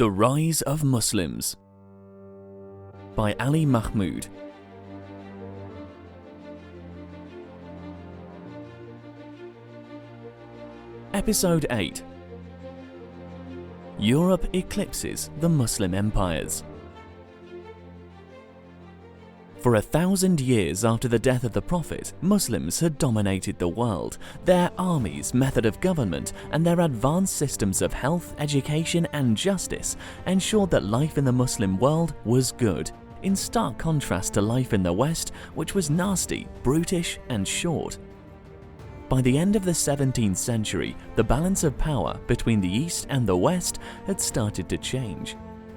The Rise of Muslims by Ali Mahmoud. Episode 8. Europe eclipses the Muslim empires. For 1,000 years after the death of the Prophet, Muslims had dominated the world. Their armies, method of government, and their advanced systems of health, education, and justice ensured that life in the Muslim world was good, in stark contrast to life in the West, which was nasty, brutish, and short. By the end of the 17th century, the balance of power between the East and the West had started to change.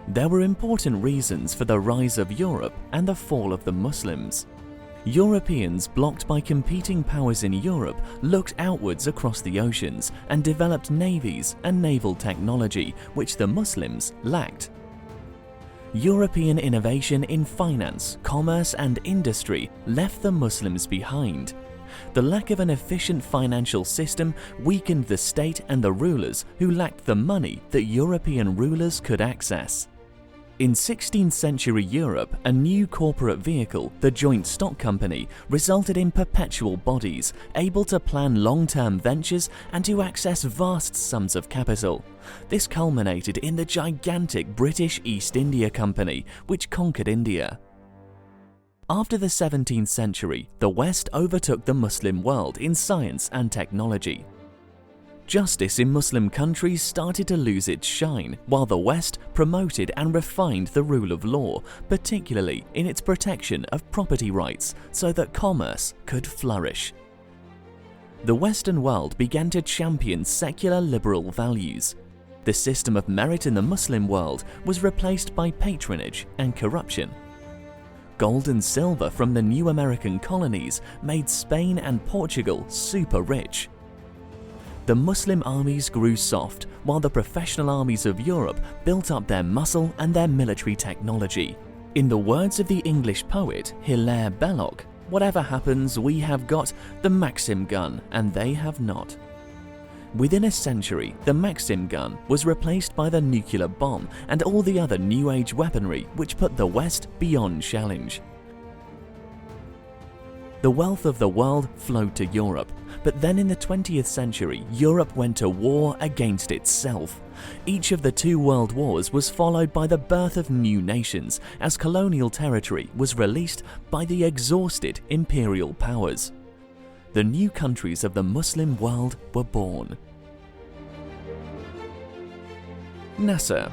There were important reasons for the rise of Europe and the fall of the Muslims. Europeans, blocked by competing powers in Europe, looked outwards across the oceans and developed navies and naval technology which the Muslims lacked. European innovation in finance, commerce, and industry left the Muslims behind. The lack of an efficient financial system weakened the state and the rulers who lacked the money that European rulers could access. In 16th century Europe, a new corporate vehicle, the Joint Stock Company, resulted in perpetual bodies, able to plan long-term ventures and to access vast sums of capital. This culminated in the gigantic British East India Company, which conquered India. After the 17th century, the West overtook the Muslim world in science and technology. Justice in Muslim countries started to lose its shine, while the West promoted and refined the rule of law, particularly in its protection of property rights, so that commerce could flourish. The Western world began to champion secular liberal values. The system of merit in the Muslim world was replaced by patronage and corruption. Gold and silver from the new American colonies made Spain and Portugal super rich. The Muslim armies grew soft, while the professional armies of Europe built up their muscle and their military technology. In the words of the English poet Hilaire Belloc, "Whatever happens, we have got the Maxim gun and they have not." Within a century, the Maxim gun was replaced by the nuclear bomb and all the other New Age weaponry which put the West beyond challenge. The wealth of the world flowed to Europe, but then in the 20th century, Europe went to war against itself. Each of the two world wars was followed by the birth of new nations, as colonial territory was released by the exhausted imperial powers. The new countries of the Muslim world were born. NASSER.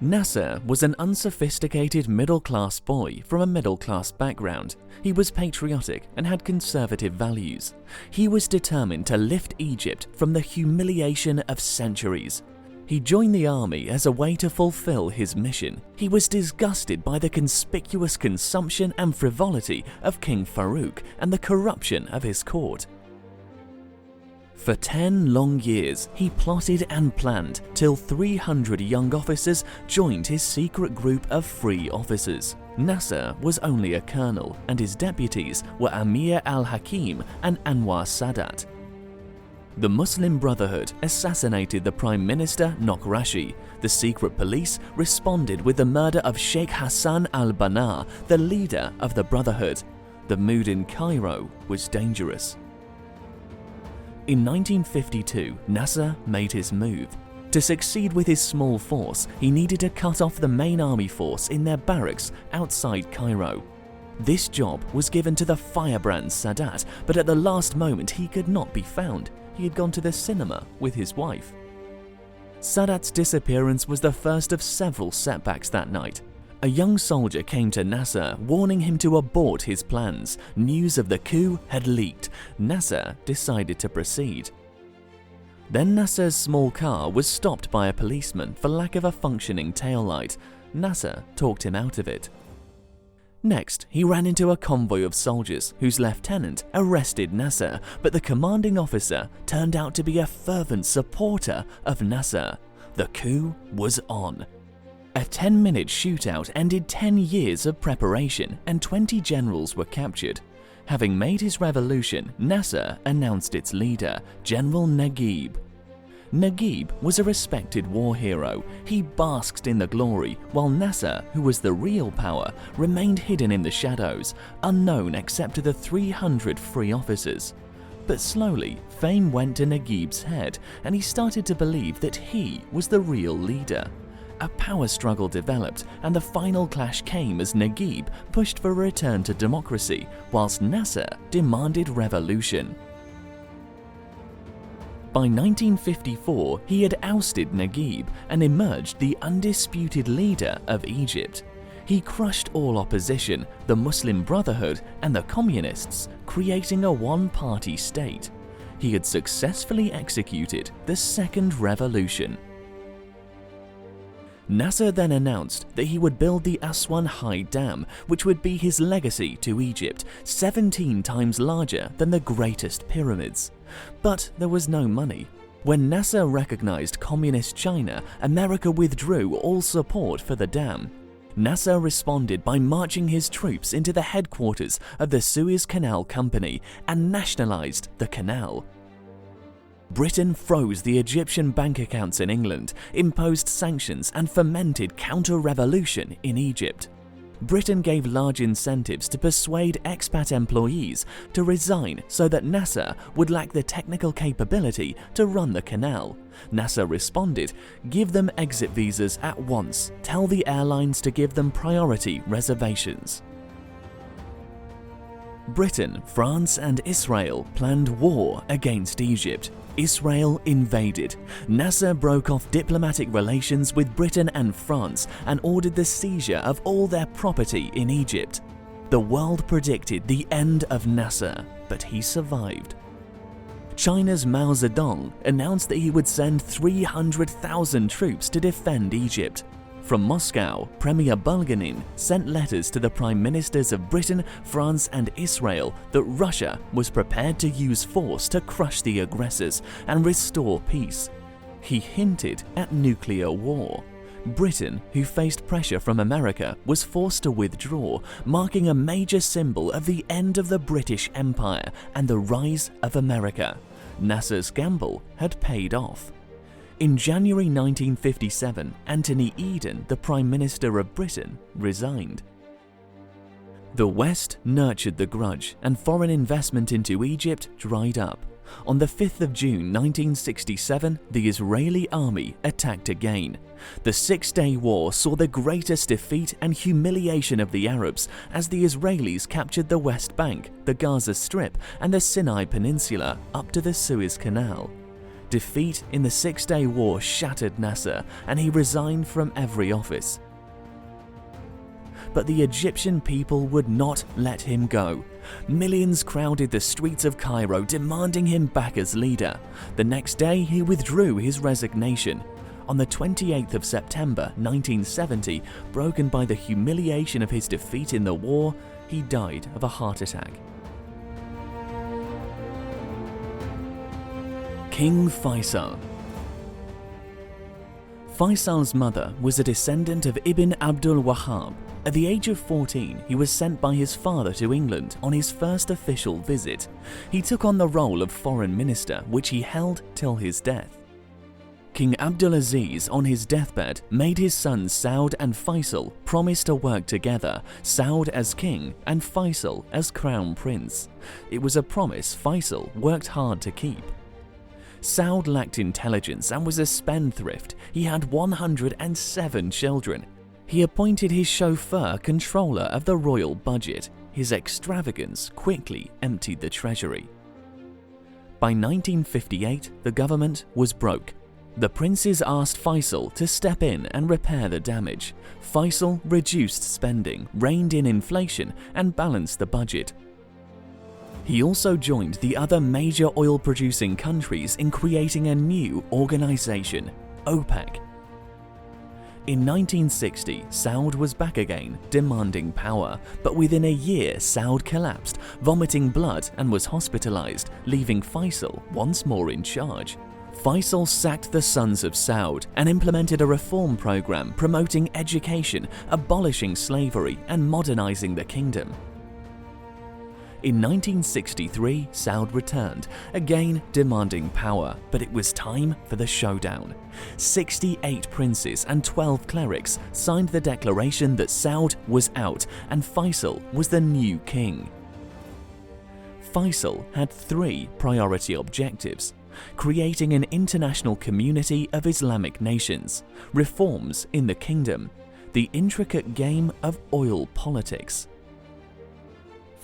NASSER was an unsophisticated middle-class boy from a middle-class background. He was patriotic and had conservative values. He was determined to lift Egypt from the humiliation of centuries. He joined the army as a way to fulfill his mission. He was disgusted by the conspicuous consumption and frivolity of King Farouk and the corruption of his court. For 10 long years, he plotted and planned till 300 young officers joined his secret group of free officers. NASSER was only a colonel, and his deputies were Amir al-Hakim and Anwar Sadat. The Muslim Brotherhood assassinated the Prime Minister Nokrashi. The secret police responded with the murder of Sheikh Hassan al-Banna, the leader of the Brotherhood. The mood in Cairo was dangerous. In 1952, NASSER made his move. To succeed with his small force, he needed to cut off the main army force in their barracks outside Cairo. This job was given to the firebrand Sadat, but at the last moment he could not be found. He had gone to the cinema with his wife. Sadat's disappearance was the first of several setbacks that night. A young soldier came to NASSER warning him to abort his plans. News of the coup had leaked. NASSER decided to proceed. Then NASSER's small car was stopped by a policeman for lack of a functioning taillight. NASSER talked him out of it. Next, he ran into a convoy of soldiers whose lieutenant arrested NASSER, but the commanding officer turned out to be a fervent supporter of NASSER. The coup was on. A 10-minute shootout ended 10 years of preparation and 20 generals were captured. Having made his revolution, NASSER announced its leader, General Naguib. Naguib was a respected war hero. He basked in the glory, while Nasser, who was the real power, remained hidden in the shadows, unknown except to the 300 free officers. But slowly, fame went to Naguib's head, and he started to believe that he was the real leader. A power struggle developed, and the final clash came as Naguib pushed for a return to democracy, whilst Nasser demanded revolution. By 1954, he had ousted Naguib and emerged the undisputed leader of Egypt. He crushed all opposition, the Muslim Brotherhood and the Communists, creating a one-party state. He had successfully executed the Second Revolution. Nasser then announced that he would build the Aswan High Dam, which would be his legacy to Egypt, 17 times larger than the greatest pyramids. But there was no money. When Nasser recognized Communist China, America withdrew all support for the dam. Nasser responded by marching his troops into the headquarters of the Suez Canal Company and nationalized the canal. Britain froze the Egyptian bank accounts in England, imposed sanctions and fomented counter-revolution in Egypt. Britain gave large incentives to persuade expat employees to resign so that Nasser would lack the technical capability to run the canal. Nasser responded, "Give them exit visas at once. Tell the airlines to give them priority reservations." Britain, France and Israel planned war against Egypt. Israel invaded. Nasser broke off diplomatic relations with Britain and France and ordered the seizure of all their property in Egypt. The world predicted the end of Nasser, but he survived. China's Mao Zedong announced that he would send 300,000 troops to defend Egypt. From Moscow, Premier Bulganin sent letters to the prime ministers of Britain, France and Israel that Russia was prepared to use force to crush the aggressors and restore peace. He hinted at nuclear war. Britain, who faced pressure from America, was forced to withdraw, marking a major symbol of the end of the British Empire and the rise of America. Nasser's gamble had paid off. In January 1957, Anthony Eden, the Prime Minister of Britain, resigned. The West nurtured the grudge, and foreign investment into Egypt dried up. On the 5th of June 1967, the Israeli army attacked again. The Six-Day War saw the greatest defeat and humiliation of the Arabs as the Israelis captured the West Bank, the Gaza Strip, and the Sinai Peninsula up to the Suez Canal. Defeat in the Six-Day War shattered Nasser, and he resigned from every office. But the Egyptian people would not let him go. Millions crowded the streets of Cairo demanding him back as leader. The next day, he withdrew his resignation. On the 28th of September 1970, broken by the humiliation of his defeat in the war, he died of a heart attack. King Faisal. Faisal's mother was a descendant of Ibn Abdul Wahhab. At the age of 14, he was sent by his father to England on his first official visit. He took on the role of foreign minister, which he held till his death. King Abdulaziz, on his deathbed, made his sons Saud and Faisal promise to work together, Saud as king and Faisal as crown prince. It was a promise Faisal worked hard to keep. Saud lacked intelligence and was a spendthrift. He had 107 children. He appointed his chauffeur controller of the royal budget. His extravagance quickly emptied the treasury. By 1958, the government was broke. The princes asked Faisal to step in and repair the damage. Faisal reduced spending, reined in inflation, and balanced the budget. He also joined the other major oil-producing countries in creating a new organization, OPEC. In 1960, Saud was back again, demanding power, but within a year Saud collapsed, vomiting blood, and was hospitalized, leaving Faisal once more in charge. Faisal sacked the sons of Saud and implemented a reform program promoting education, abolishing slavery, and modernizing the kingdom. In 1963, Saud returned, again demanding power, but it was time for the showdown. 68 princes and 12 clerics signed the declaration that Saud was out and Faisal was the new king. Faisal had 3 priority objectives: creating an international community of Islamic nations, reforms in the kingdom, the intricate game of oil politics.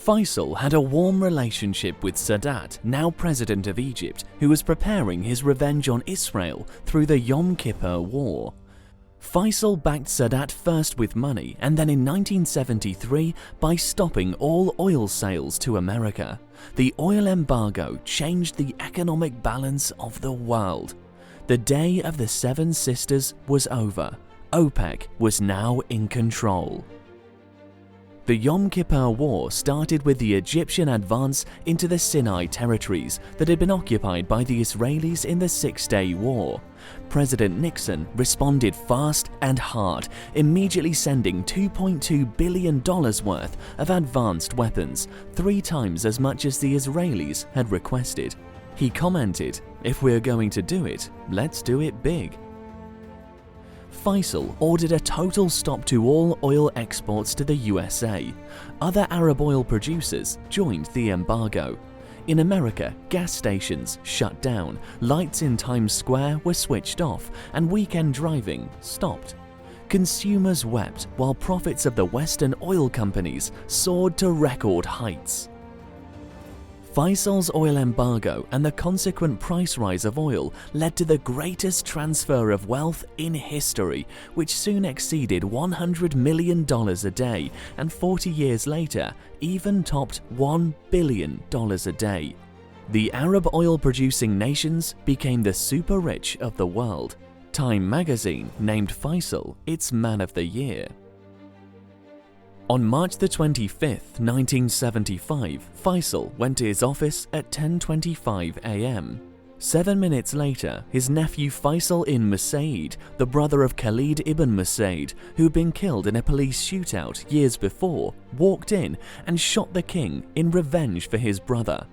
Faisal had a warm relationship with Sadat, now president of Egypt, who was preparing his revenge on Israel through the Yom Kippur War. Faisal backed Sadat first with money and then in 1973 by stopping all oil sales to America. The oil embargo changed the economic balance of the world. The day of the Seven Sisters was over. OPEC was now in control. The Yom Kippur War started with the Egyptian advance into the Sinai territories that had been occupied by the Israelis in the Six-Day War. President Nixon responded fast and hard, immediately sending $2.2 billion worth of advanced weapons, 3 times as much as the Israelis had requested. He commented, "If we're going to do it, let's do it big." Faisal ordered a total stop to all oil exports to the USA. Other Arab oil producers joined the embargo. In America, gas stations shut down, lights in Times Square were switched off, and weekend driving stopped. Consumers wept while profits of the Western oil companies soared to record heights. Faisal's oil embargo and the consequent price rise of oil led to the greatest transfer of wealth in history, which soon exceeded $100 million a day and 40 years later even topped $1 billion a day. The Arab oil-producing nations became the super rich of the world. Time magazine named Faisal its Man of the Year. On March 25, 1975, Faisal went to his office at 10:25 a.m. 7 minutes later, his nephew Faisal ibn Mossa'ed, the brother of Khalid ibn Mossa'ed, who had been killed in a police shootout years before, walked in and shot the king in revenge for his brother.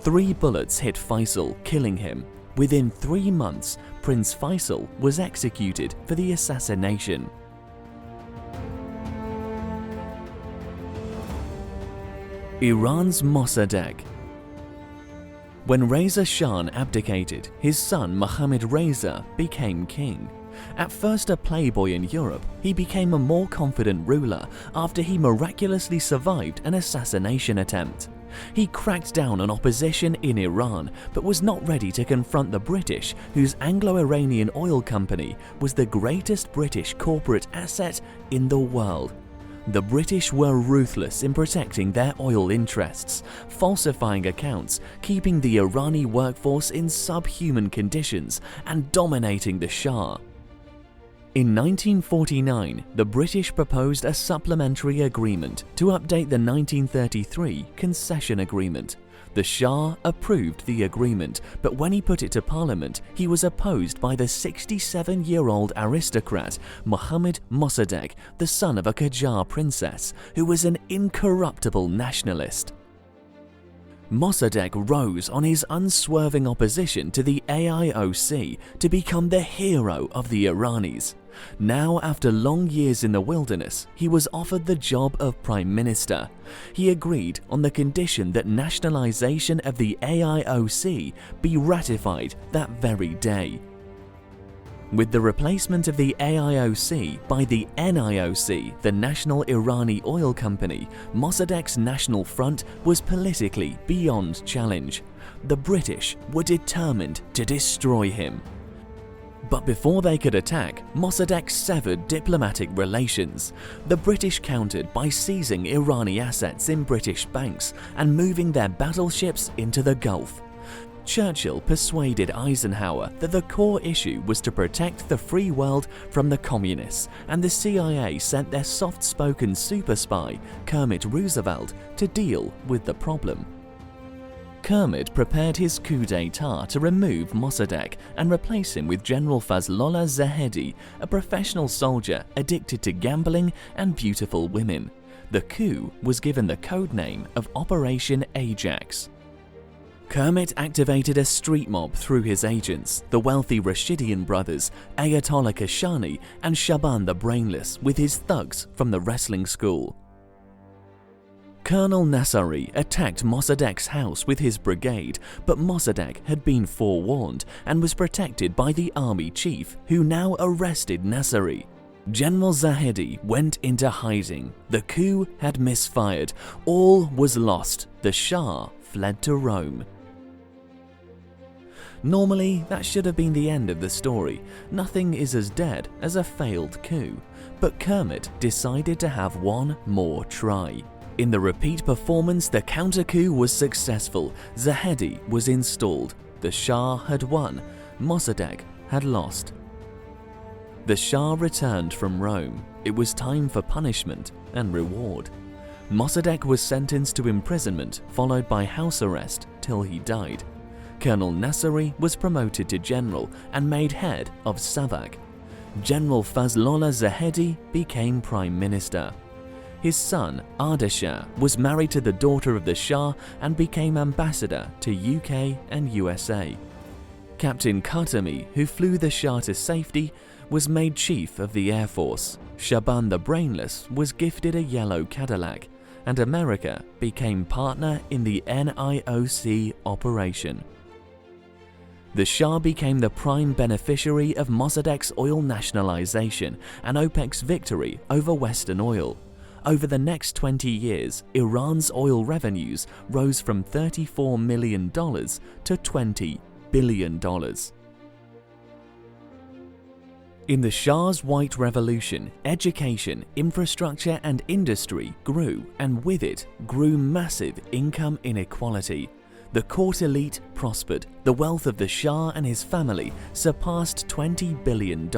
3 bullets hit Faisal, killing him. Within 3 months, Prince Faisal was executed for the assassination. Iran's MOSSADEQ. When Reza Shah abdicated, his son Mohammad Reza became king. At first a playboy in Europe, he became a more confident ruler after he miraculously survived an assassination attempt. He cracked down on opposition in Iran, but was not ready to confront the British, whose Anglo-Iranian oil company was the greatest British corporate asset in the world. The British were ruthless in protecting their oil interests, falsifying accounts, keeping the Irani workforce in subhuman conditions, and dominating the Shah. In 1949, the British proposed a supplementary agreement to update the 1933 concession agreement. The Shah approved the agreement, but when he put it to Parliament, he was opposed by the 67-year-old aristocrat Mohammad MOSSADEQ, the son of a Qajar princess, who was an incorruptible nationalist. MOSSADEQ rose on his unswerving opposition to the AIOC to become the hero of the Iranis. Now, after long years in the wilderness, he was offered the job of Prime Minister. He agreed on the condition that nationalization of the AIOC be ratified that very day. With the replacement of the AIOC by the NIOC, the National Irani Oil Company, MOSSADEQ's National Front was politically beyond challenge. The British were determined to destroy him. But before they could attack, MOSSADEQ severed diplomatic relations. The British countered by seizing Irani assets in British banks and moving their battleships into the Gulf. Churchill persuaded Eisenhower that the core issue was to protect the free world from the communists, and the CIA sent their soft-spoken super spy, Kermit Roosevelt, to deal with the problem. Kermit prepared his coup d'etat to remove MOSSADEQ and replace him with General Fazlollah Zahedi, a professional soldier addicted to gambling and beautiful women. The coup was given the code name of Operation Ajax. Kermit activated a street mob through his agents, the wealthy Rashidian brothers, Ayatollah Kashani and Shaban the Brainless, with his thugs from the wrestling school. Colonel Nasseri attacked Mossadeq's house with his brigade, but Mossadegh had been forewarned and was protected by the army chief, who now arrested Nasseri. General Zahedi went into hiding. The coup had misfired. All was lost. The Shah fled to Rome. Normally, that should have been the end of the story. Nothing is as dead as a failed coup. But Kermit decided to have one more try. In the repeat performance, the counter-coup was successful. Zahedi was installed. The Shah had won. Mossadegh had lost. The Shah returned from Rome. It was time for punishment and reward. Mossadegh was sentenced to imprisonment, followed by house arrest till he died. Colonel Nasseri was promoted to general and made head of Savak. General Fazlollah Zahedi became prime minister. His son, Ardashir, was married to the daughter of the Shah and became ambassador to UK and USA. Captain Khatami, who flew the Shah to safety, was made chief of the Air Force. Shaban the Brainless was gifted a yellow Cadillac, and America became partner in the NIOC operation. The Shah became the prime beneficiary of Mossadegh's oil nationalization and OPEC's victory over Western oil. Over the next 20 years, Iran's oil revenues rose from $34 million to $20 billion. In the Shah's White Revolution, education, infrastructure and industry grew, and with it grew massive income inequality. The court elite prospered. The wealth of the Shah and his family surpassed $20 billion.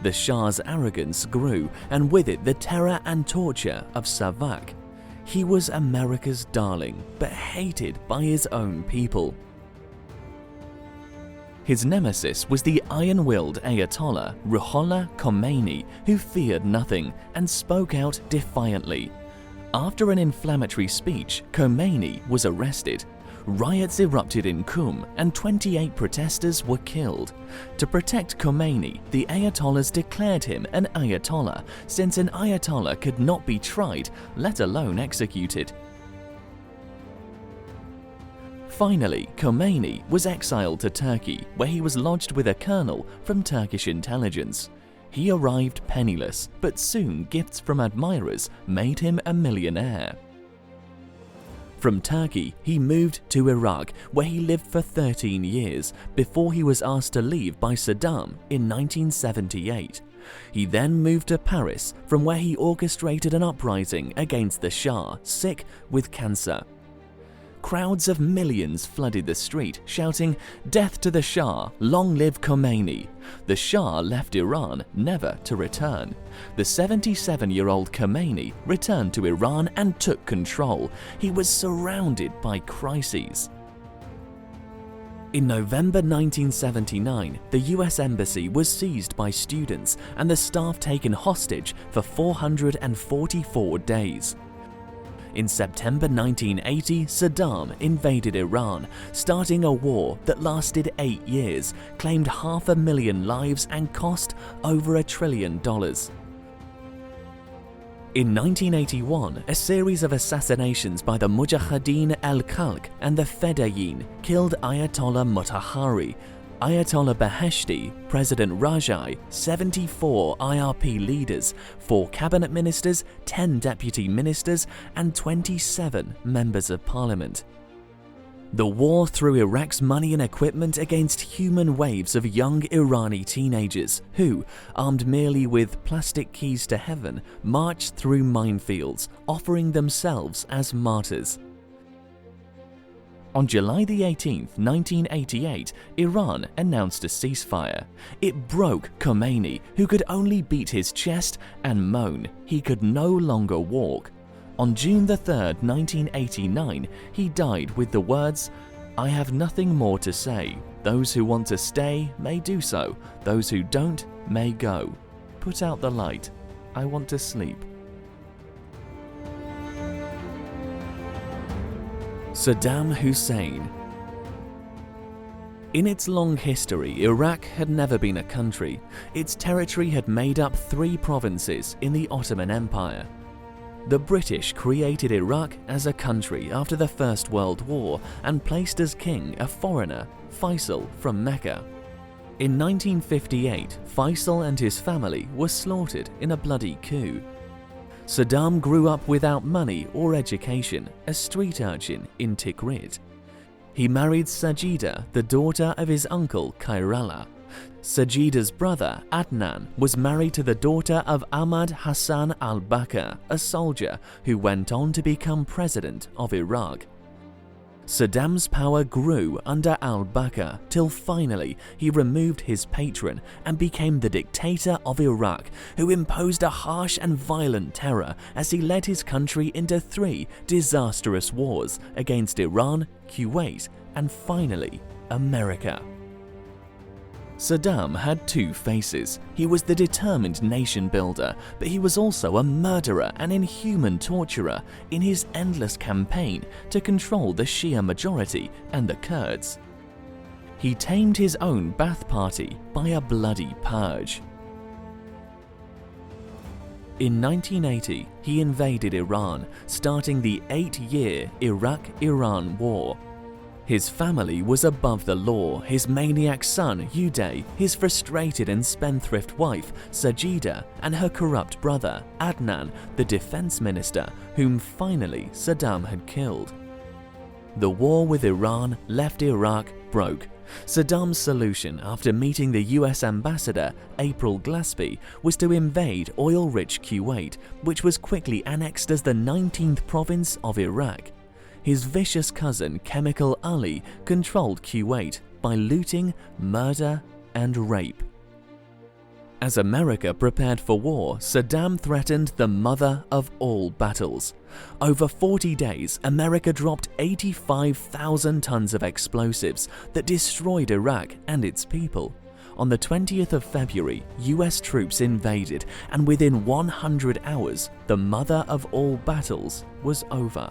The Shah's arrogance grew, and with it the terror and torture of Savak. He was America's darling, but hated by his own people. His nemesis was the iron-willed Ayatollah Ruhollah Khomeini, who feared nothing and spoke out defiantly. After an inflammatory speech, Khomeini was arrested. Riots erupted in Qum and 28 protesters were killed. To protect Khomeini, the Ayatollahs declared him an Ayatollah, since an Ayatollah could not be tried, let alone executed. Finally, Khomeini was exiled to Turkey, where he was lodged with a colonel from Turkish intelligence. He arrived penniless, but soon gifts from admirers made him a millionaire. From Turkey, he moved to Iraq, where he lived for 13 years, before he was asked to leave by Saddam in 1978. He then moved to Paris, from where he orchestrated an uprising against the Shah, sick with cancer. Crowds of millions flooded the street, shouting, "Death to the Shah, long live Khomeini." The Shah left Iran, never to return. The 77-year-old Khomeini returned to Iran and took control. He was surrounded by crises. In November 1979, the US Embassy was seized by students and the staff taken hostage for 444 days. In September 1980, Saddam invaded Iran, starting a war that lasted 8 years, claimed 500,000 lives and cost over $1 trillion. In 1981, a series of assassinations by the Mujahideen al-Khalq and the Fedayeen killed Ayatollah Motahari, Ayatollah Beheshti, President Rajai, 74 IRP leaders, 4 cabinet ministers, 10 deputy ministers, and 27 members of parliament. The war threw Iraq's money and equipment against human waves of young Irani teenagers who, armed merely with plastic keys to heaven, marched through minefields, offering themselves as martyrs. On July 18, 1988, Iran announced a ceasefire. It broke Khomeini, who could only beat his chest and moan. He could no longer walk. On June 3, 1989, he died with the words, "I have nothing more to say. Those who want to stay may do so. Those who don't may go. Put out the light. I want to sleep." Saddam Hussein. In its long history, Iraq had never been a country. Its territory had made up 3 provinces in the Ottoman Empire. The British created Iraq as a country after the First World War and placed as king a foreigner, FAISAL from Mecca. In 1958, FAISAL and his family were slaughtered in a bloody coup. Saddam grew up without money or education, a street urchin in Tikrit. He married Sajida, the daughter of his uncle Khairallah. Sajida's brother Adnan was married to the daughter of Ahmad Hassan al-Bakr, a soldier who went on to become president of Iraq. Saddam's power grew under al-Bakr till finally he removed his patron and became the dictator of Iraq, who imposed a harsh and violent terror as he led his country into 3 disastrous wars against Iran, Kuwait, and finally America. Saddam had 2 faces. He was the determined nation builder, but he was also a murderer and inhuman torturer in his endless campaign to control the Shia majority and the Kurds. He tamed his own Ba'ath Party by a bloody purge. In 1980, he invaded Iran, starting the 8-year Iraq-Iran War. His family was above the law, his maniac son Uday, his frustrated and spendthrift wife Sajida, and her corrupt brother Adnan, the defense minister, whom finally Saddam had killed. The war with Iran left Iraq broke. Saddam's solution after meeting the US ambassador April Glaspie was to invade oil-rich Kuwait, which was quickly annexed as the 19th province of Iraq. His vicious cousin Chemical Ali controlled Kuwait by looting, murder, and rape. As America prepared for war, Saddam threatened the mother of all battles. Over 40 days, America dropped 85,000 tons of explosives that destroyed Iraq and its people. On the 20th of February, US troops invaded, and within 100 hours, the mother of all battles was over.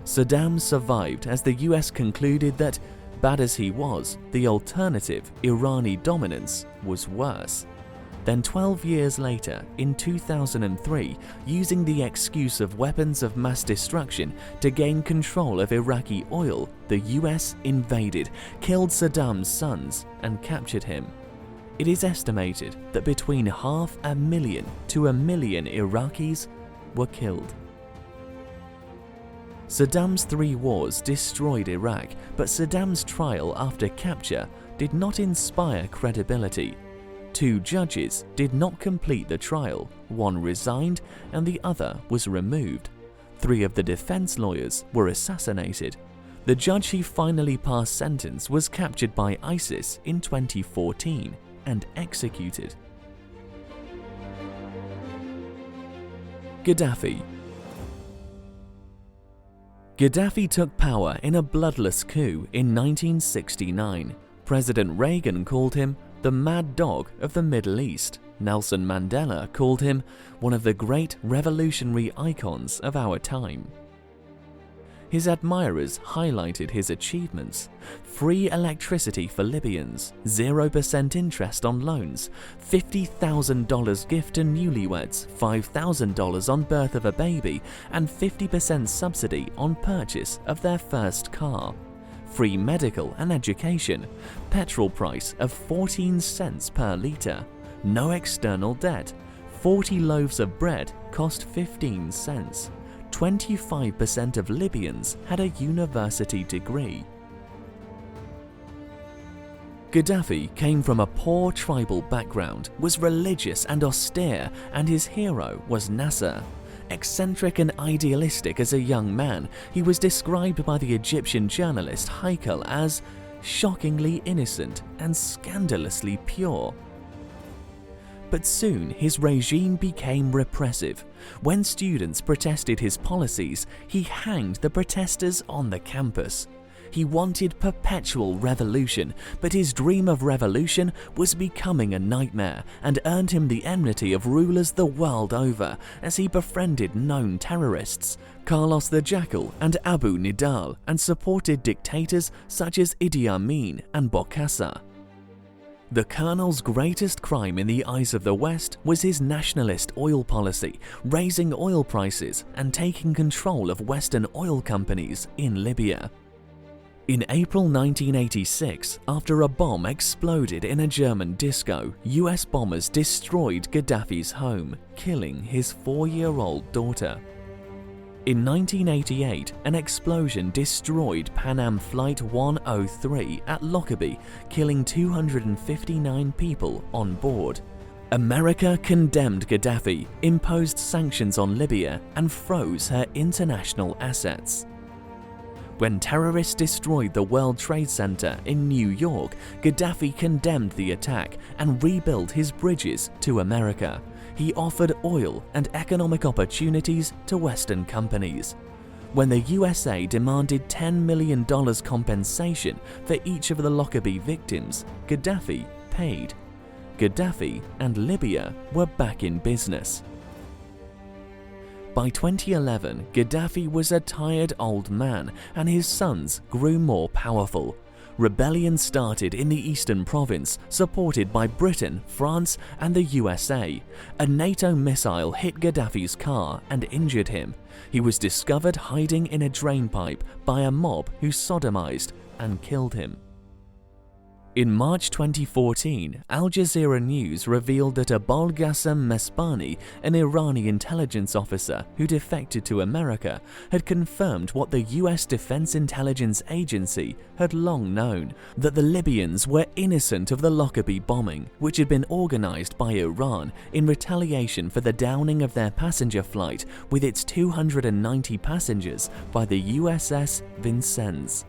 Saddam survived as the US concluded that, bad as he was, the alternative, Irani dominance, was worse. Then 12 years later, in 2003, using the excuse of weapons of mass destruction to gain control of Iraqi oil, the US invaded, killed Saddam's sons, and captured him. It is estimated that between 500,000 to 1 million Iraqis were killed. Saddam's 3 wars destroyed Iraq, but Saddam's trial after capture did not inspire credibility. 2 judges did not complete the trial, one resigned and the other was removed. 3 of the defense lawyers were assassinated. The judge who finally passed sentence was captured by ISIS in 2014 and executed. Gaddafi. Gaddafi took power in a bloodless coup in 1969. President Reagan called him the mad dog of the Middle East. Nelson Mandela called him one of the great revolutionary icons of our time. His admirers highlighted his achievements: free electricity for Libyans, 0% interest on loans, $50,000 gift to newlyweds, $5,000 on birth of a baby, and 50% subsidy on purchase of their first car, free medical and education, petrol price of 14 cents per litre, no external debt, 40 loaves of bread cost 15 cents. 25% of Libyans had a university degree. Gaddafi came from a poor tribal background, was religious and austere, and his hero was Nasser. Eccentric and idealistic as a young man, he was described by the Egyptian journalist Haikal as shockingly innocent and scandalously pure. But soon his regime became repressive. When students protested his policies, he hanged the protesters on the campus. He wanted perpetual revolution, but his dream of revolution was becoming a nightmare and earned him the enmity of rulers the world over as he befriended known terrorists, Carlos the Jackal and Abu Nidal, and supported dictators such as Idi Amin and Bokassa. The Colonel's greatest crime in the eyes of the West was his nationalist oil policy, raising oil prices and taking control of Western oil companies in Libya. In April 1986, after a bomb exploded in a German disco, US bombers destroyed Gaddafi's home, killing his 4-year-old daughter. In 1988, an explosion destroyed Pan Am Flight 103 at Lockerbie, killing 259 people on board. America condemned Gaddafi, imposed sanctions on Libya, and froze her international assets. When terrorists destroyed the World Trade Center in New York, Gaddafi condemned the attack and rebuilt his bridges to America. He offered oil and economic opportunities to Western companies. When the USA demanded $10 million compensation for each of the Lockerbie victims, Gaddafi paid. Gaddafi and Libya were back in business. By 2011, Gaddafi was a tired old man and his sons grew more powerful. Rebellion started in the eastern province, supported by Britain, France, and the USA. A NATO missile hit Gaddafi's car and injured him. He was discovered hiding in a drainpipe by a mob who sodomized and killed him. In March 2014, Al Jazeera News revealed that Abul Qassem Mesbani, an Irani intelligence officer who defected to America, had confirmed what the US Defense Intelligence Agency had long known, that the Libyans were innocent of the Lockerbie bombing, which had been organized by Iran in retaliation for the downing of their passenger flight with its 290 passengers by the USS Vincennes.